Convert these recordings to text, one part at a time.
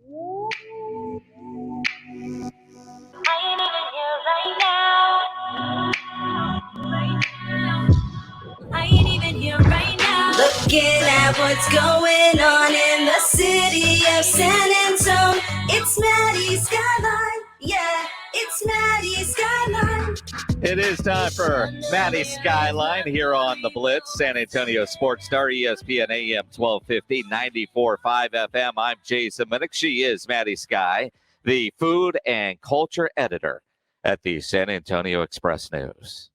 I ain't even here right now. Looking at what's going on in the city of San Antonio. It's Maddy Skyeline. Yeah, it's Maddy Skyeline. It is time for Maddy Skyeline here on the Blitz, San Antonio Sports Star, ESPN AM 1250, 94.5 FM. I'm Jason Minnix. She is Maddy Skye, the food and culture editor at the San Antonio Express News.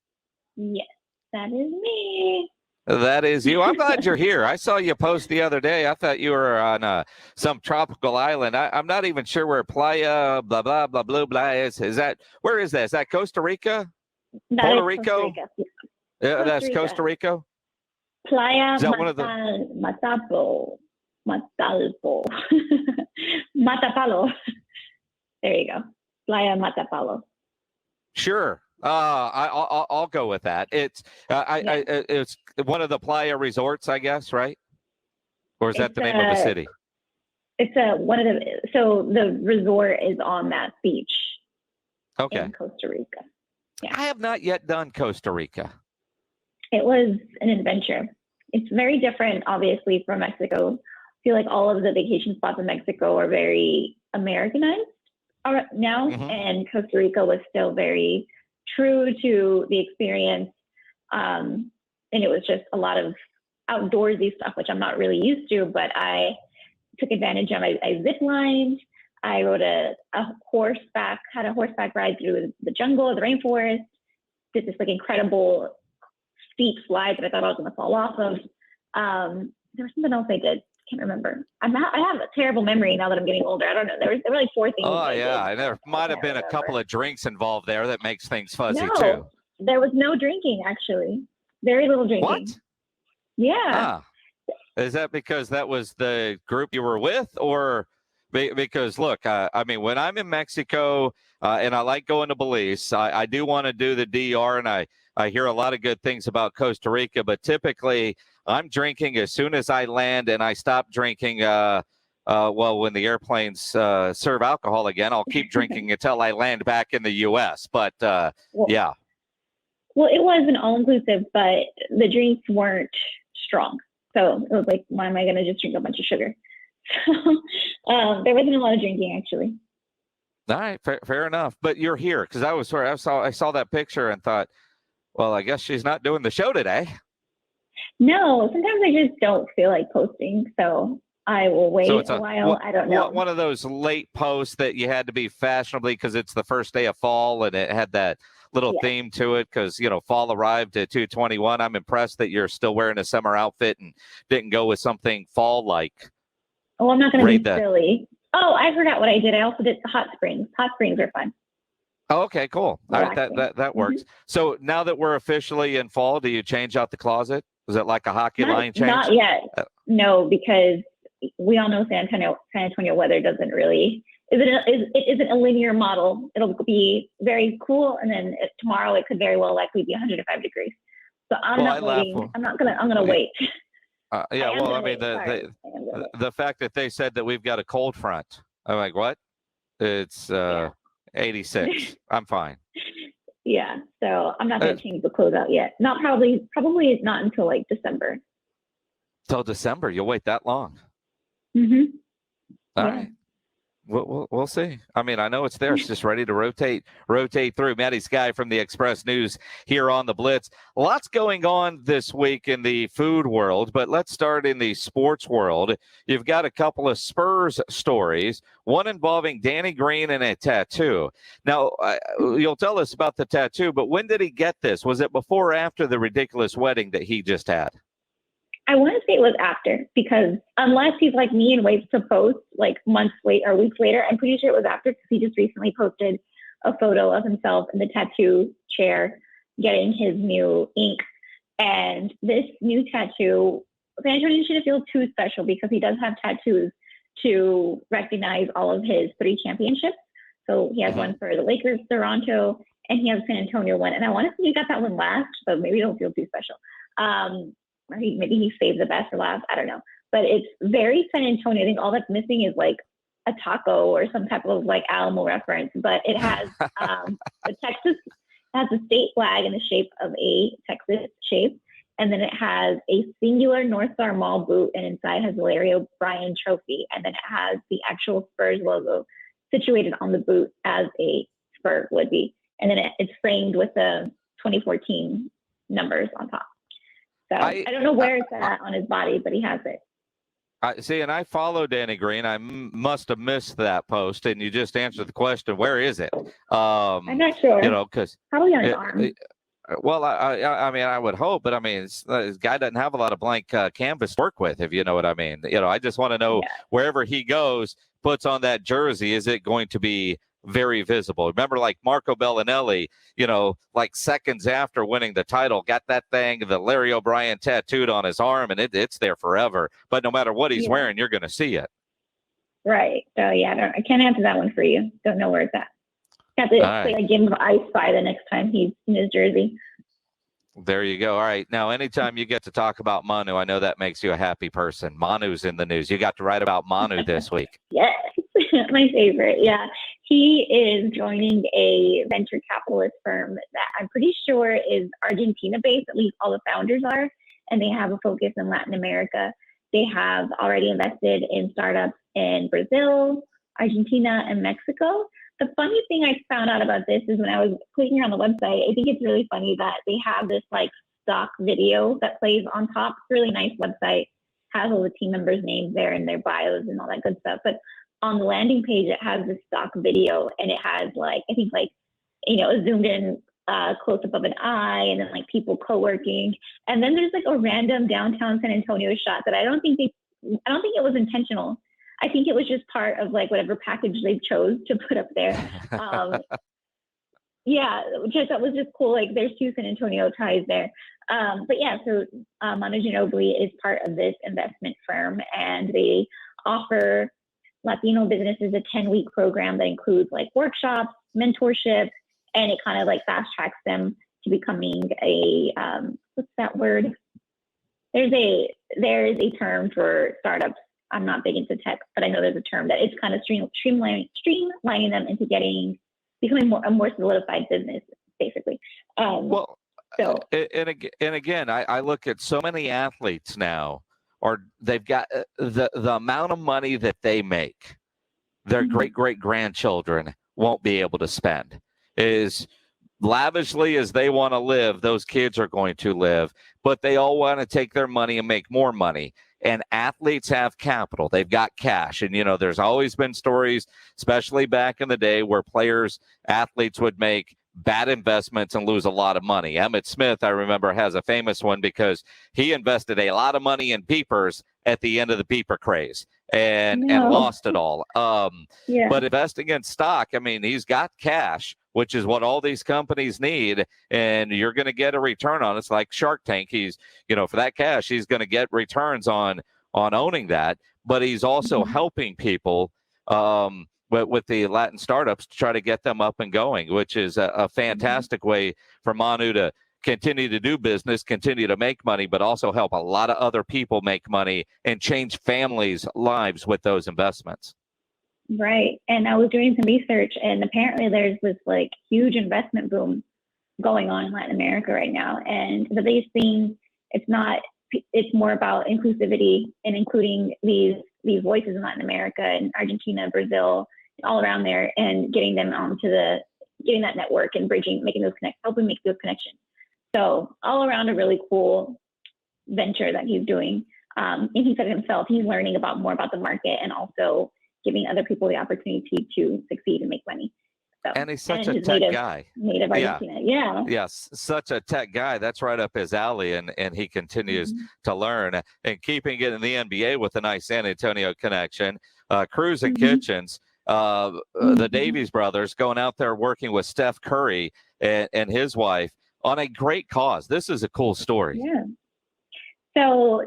Yes, that is me. That is you. I'm glad you're here. I saw you post the other day. I thought you were on some tropical island. I'm not even sure where Playa, blah, blah, blah, blah, blah is. Where is that? Is that Costa Rica? Puerto Rico? Costa Rica. Yeah, that's Costa Rica? Playa Is that one of Matapalo. Matapalo. There you go. Playa Matapalo. Sure. I'll go with that. It's it's one of the Playa resorts, I guess, right? Or is that the name of the city? It's so the resort is on that beach. Okay. In Costa Rica. Yeah. I have not yet done Costa Rica. It was an adventure. It's very different, obviously, from Mexico. I feel like all of the vacation spots in Mexico are very Americanized now, and Costa Rica was still very true to the experience. And it was just a lot of outdoorsy stuff, which I'm not really used to, but I took advantage of. I zip lined. I rode had a horseback ride through the jungle, the rainforest, did this like incredible steep slide that I thought I was going to fall off of. There was something else I did. Can't remember. I have a terrible memory now that I'm getting older. I don't know. There were like four things. Oh yeah, there might have been a couple of drinks involved there that makes things fuzzy no, too. There was no drinking actually. Very little drinking. What? Yeah. Is that because that was the group you were with, or because look, I mean, when I'm in Mexico and I like going to Belize, I do want to do the DR, and I hear a lot of good things about Costa Rica, but typically I'm drinking as soon as I land, and I stop drinking. When the airplanes serve alcohol again, I'll keep drinking until I land back in the U.S. But yeah. Well, it was an all-inclusive, but the drinks weren't strong. So it was like, why am I going to just drink a bunch of sugar? So there wasn't a lot of drinking, actually. All right, fair enough. But you're here because I saw that picture and thought, well, I guess she's not doing the show today. No, sometimes I just don't feel like posting, so I will wait a while. I don't know. One of those late posts that you had to be fashionably because it's the first day of fall and it had that little theme to it because, fall arrived at 2/21. I'm impressed that you're still wearing a summer outfit and didn't go with something fall-like. Oh, I'm not going to be silly. Oh, I forgot what I did. I also did hot springs. Hot springs are fun. Oh, okay, cool. All right, that works. So now that we're officially in fall, do you change out the closet? Is it like a hockey line change? Not yet. No, because we all know San Antonio weather doesn't really. It isn't a linear model. It'll be very cool, and then tomorrow it could very well likely be 105 degrees. So I'm not waiting. I'm gonna wait. Yeah, well, I mean, the fact that they said that we've got a cold front, I'm like, what? It's 86. I'm fine. Yeah, so I'm not going to change the clothes out yet. Probably not until like December. Till December? You'll wait that long? Mm-hmm. All right. We'll see. I mean, I know it's there. It's just ready to rotate through. Maddy Skye from the Express News here on the Blitz. Lots going on this week in the food world, but let's start in the sports world. You've got a couple of Spurs stories, one involving Danny Green and a tattoo. Now, you'll tell us about the tattoo, but when did he get this? Was it before or after the ridiculous wedding that he just had? I want to say it was after, because unless he's like me and waits to post like months later or weeks later, I'm pretty sure it was after, because he just recently posted a photo of himself in the tattoo chair getting his new ink. And this new tattoo, San Antonio shouldn't feel too special because he does have tattoos to recognize all of his 3 championships. So he has one for the Lakers, Toronto, and he has San Antonio one. And I want to say he got that one last, so maybe it don't feel too special. Or maybe he saved the best for last. I don't know. But it's very San Antonio. I think all that's missing is like a taco or some type of like Alamo reference, but it has the Texas has a state flag in the shape of a Texas shape. And then it has a singular North Star Mall boot, and inside has the Larry O'Brien trophy. And then it has the actual Spurs logo situated on the boot as a Spur would be. And then it's framed with the 2014 numbers on top. So I don't know where it's at on his body, but he has it. See, and I follow Danny Green. I must have missed that post, and you just answered the question. Where is it? I'm not sure. Because probably on his arm. Well, I mean, I would hope, but I mean, this guy doesn't have a lot of blank canvas to work with, if you know what I mean. I just want to know wherever he goes, puts on that jersey, is it going to be very visible? Remember, like Marco Bellinelli, like seconds after winning the title, got that thing, the Larry O'Brien tattooed on his arm, and it's there forever. But no matter what he's wearing, you're going to see it. Right. So I can't answer that one for you. Don't know where it's at. Have to play a game of I Spy the next time he's in his jersey. There you go. All right. Now, anytime you get to talk about Manu, I know that makes you a happy person. Manu's in the news. You got to write about Manu this week. Yes, my favorite. Yeah. He is joining a venture capitalist firm that I'm pretty sure is Argentina-based, at least all the founders are, and they have a focus in Latin America. They have already invested in startups in Brazil, Argentina, and Mexico. The funny thing I found out about this is when I was clicking on the website, I think it's really funny that they have this like stock video that plays on top. It's a really nice website, has all the team members' names there and their bios and all that good stuff. But on the landing page, it has this stock video, and it has like, I think like, a zoomed in close up of an eye, and then like people co-working. And then there's like a random downtown San Antonio shot that I don't think it was intentional. I think it was just part of like whatever package they chose to put up there. Which I thought was just cool. Like there's two San Antonio ties there. So Manu Ginobili is part of this investment firm, and they offer Latino businesses a 10-week program that includes like workshops, mentorship, and it kind of like fast tracks them to becoming a, what's that word? There's a term for startups. I'm not big into tech, but I know there's a term that it's kind of streamlining them into becoming a more solidified business, basically. And again, I look at so many athletes now, or they've got the amount of money that they make, their great-great-grandchildren won't be able to spend. Is lavishly as they want to live, those kids are going to live, but they all want to take their money and make more money. And athletes have capital. They've got cash. And, there's always been stories, especially back in the day, where athletes would make bad investments and lose a lot of money. Emmitt Smith, I remember, has a famous one because he invested a lot of money in peepers at the end of the peeper craze and lost it all. But investing in stock, I mean, he's got cash, which is what all these companies need, and you're going to get a return on it. It's like Shark Tank. He's, for that cash, he's going to get returns on owning that, but he's also helping people with the Latin startups to try to get them up and going, which is a fantastic way for Manu to continue to do business, continue to make money, but also help a lot of other people make money and change families' lives with those investments. Right. And I was doing some research, and apparently there's this like huge investment boom going on in Latin America right now. And the biggest thing, it's more about inclusivity and including these voices in Latin America and Argentina, Brazil, all around there, and getting them getting that network and helping make those connections. So all around a really cool venture that he's doing. And he said himself, he's learning more about the market and also giving other people the opportunity to succeed and make money. So, and he's such a tech guy. Native Argentina, yeah. Yes, such a tech guy. That's right up his alley, and he continues to learn. And keeping it in the NBA with a nice San Antonio connection, Cruz and Kitchens, the Davies brothers going out there working with Steph Curry and his wife on a great cause. This is a cool story. Yeah. So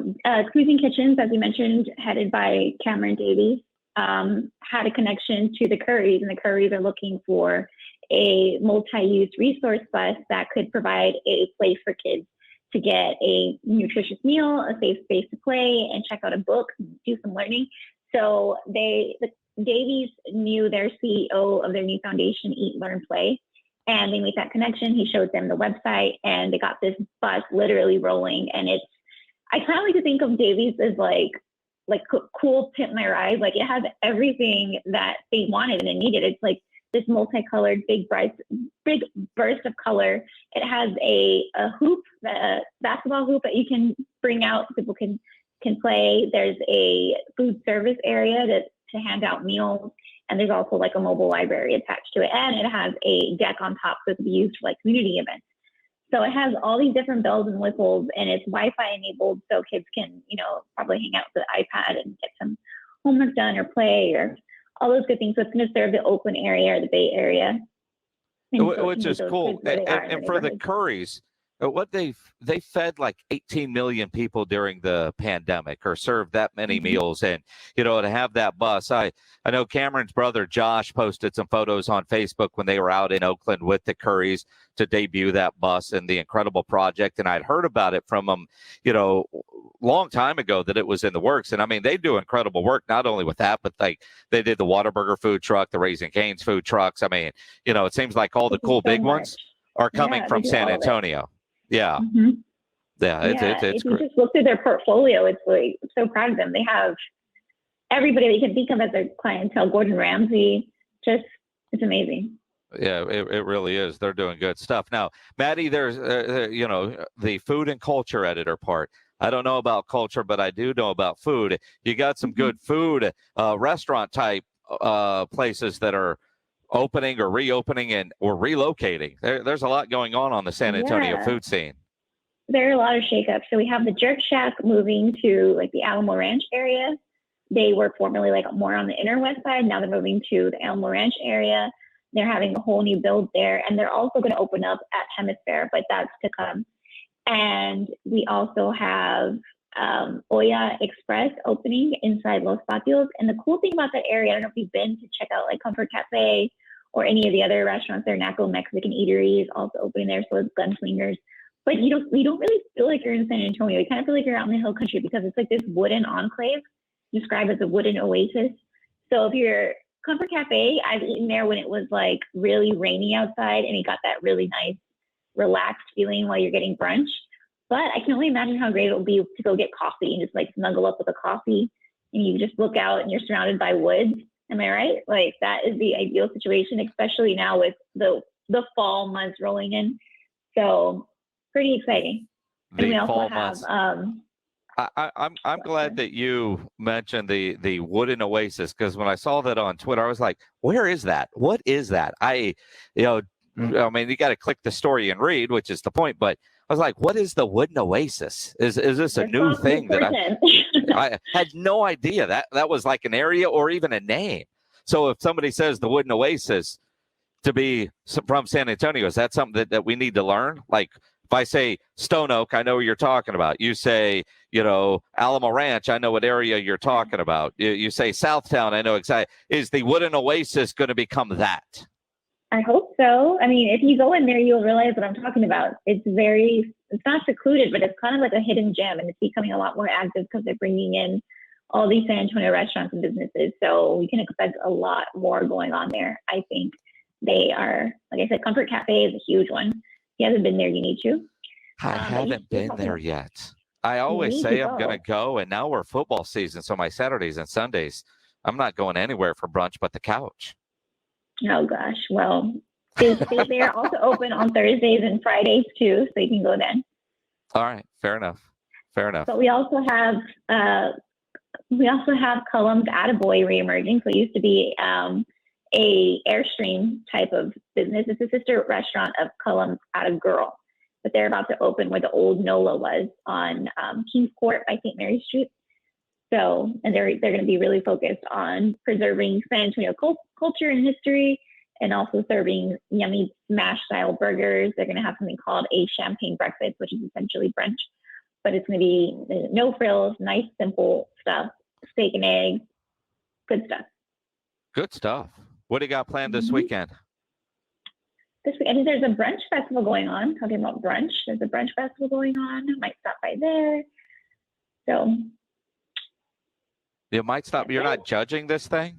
Cruz and Kitchens, as you mentioned, headed by Cameron Davies, had a connection to the Currys, and the Currys are looking for a multi-use resource bus that could provide a place for kids to get a nutritious meal, a safe space to play, and check out a book, do some learning. So the Davies knew their CEO of their new foundation, Eat, Learn, Play, and they made that connection. He showed them the website, and they got this bus literally rolling. And I kind of like to think of Davies as like cool Pimp My Ride. Like it has everything that they wanted and needed. It's like this multicolored big burst of color. It has a hoop, a basketball hoop that you can bring out so people can play. There's a food service area to hand out meals, and there's also like a mobile library attached to it, and it has a deck on top that can be used for like community events. So it has all these different bells and whistles, and it's Wi-Fi enabled, so kids can, probably hang out with the iPad and get some homework done or play or all those good things. So it's going to serve the Oakland area or the Bay Area, which is cool. And for the Currys, what they fed like 18 million people during the pandemic, or served that many meals, and to have that bus. I know Cameron's brother Josh posted some photos on Facebook when they were out in Oakland with the Currys to debut that bus and the incredible project. And I'd heard about it from them, long time ago, that it was in the works. And I mean, they do incredible work, not only with that, but like they did the Whataburger food truck, the Raising Cane's food trucks. I mean, it seems like all the cool big ones are coming from San Antonio. Yeah. It's if you great. just look through their portfolio, it's like, I'm so proud of them. They have everybody that you can think of as their clientele. Gordon Ramsay, it's amazing. Yeah, it really is. They're doing good stuff. Now, Maddy, there's the food and culture editor part. I don't know about culture, but I do know about food. You got some good food, restaurant type places that are opening or reopening or relocating. There's a lot going on the San Antonio food scene. There are a lot of shakeups. So we have the Jerk Shack moving to like the Alamo Ranch area. They were formerly like more on the inner west side. Now they're moving to the Alamo Ranch area. They're having a whole new build there, and they're also going to open up at Hemisphere, but that's to come. And we also have Olla Express opening inside Los Patios. And the cool thing about that area, I don't know if you've been to check out like Comfort Cafe or any of the other restaurants there, Naco Mexican Eatery is also opening there, so it's Gunslingers. But you don't really feel like you're in San Antonio. You kind of feel like you're out in the hill country because it's like this wooden enclave, described as a wooden oasis. So if you're Comfort Cafe, I've eaten there when it was like really rainy outside, and you got that really nice, relaxed feeling while you're getting brunch. But I can only imagine how great it will be to go get coffee and just like snuggle up with a coffee, and you just look out and you're surrounded by woods. Am I right? Like that is the ideal situation, especially now with the fall months rolling in. So pretty exciting. And we also have I'm glad that you mentioned the wooden oasis, because when I saw that on Twitter, I was like, where is that? What is that? I mean, you got to click the story and read, which is the point, but I was like, what is the wooden oasis? Is this a new thing that I had no idea that was like an area or even a name? So if somebody says the wooden oasis to be from San Antonio, is that something that we need to learn? Like if I say Stone Oak, I know what you're talking about. You say, Alamo Ranch, I know what area you're talking about. You say Southtown, I know exactly. Is the wooden oasis going to become that? I hope so. I mean, if you go in there, you'll realize what I'm talking about. It's not secluded, but it's kind of like a hidden gem, and it's becoming a lot more active because they're bringing in all these San Antonio restaurants and businesses. So we can expect a lot more going on there. I think they are, like I said, Comfort Cafe is a huge one. If you haven't been there, you need to. I haven't been there yet. I always say I'm going to go, and now we're football season, so my Saturdays and Sundays, I'm not going anywhere for brunch but the couch. Oh, gosh. Well, they are also open on Thursdays and Fridays, too, so you can go then. All right. Fair enough. But we also have Cullum's Attaboy reemerging. So it used to be a Airstream type of business. It's a sister restaurant of Cullum's Attagirl, but they're about to open where the old NOLA was on Kings Court by St. Mary Street. So, and they're going to be really focused on preserving San Antonio culture and history, and also serving yummy smash style burgers. They're going to have something called a champagne breakfast, which is essentially brunch, but it's going to be no frills, nice, simple stuff, steak and eggs, good stuff. Good stuff. What do you got planned this weekend? This week, I think there's a brunch festival going on. Talking about brunch, there's a brunch festival going on. I might stop by there. So you might stop. You're not judging this thing?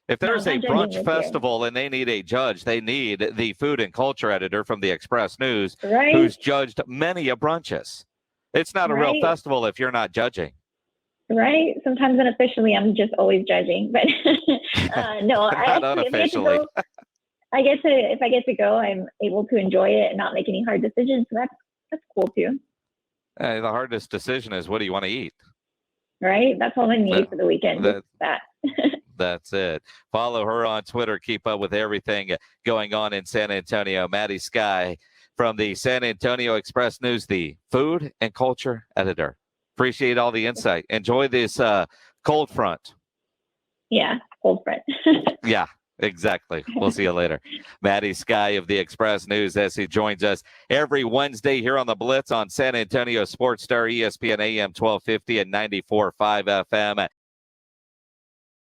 If No, there's I'm a not judging brunch with you. festival and they need a judge, they need the food and culture editor from the Express News, Right? who's judged many a brunches. It's not a real Right. festival if you're not judging. Right. Sometimes unofficially, I'm just always judging, but no, I Not actually, unofficially. if I get to go, I'm able to enjoy it and not make any hard decisions. So that's cool too. The hardest decision is, what do you want to eat? Right. That's all I need for the weekend. That. That's it. Follow her on Twitter. Keep up with everything going on in San Antonio. Maddy Skye from the San Antonio Express News, the food and culture editor. Appreciate all the insight. Enjoy this cold front. Yeah, cold front. Yeah, exactly. We'll see you later. Maddy Skye of the Express News as he joins us every Wednesday here on the Blitz on San Antonio Sports Star, ESPN AM 1250 and 94.5 FM.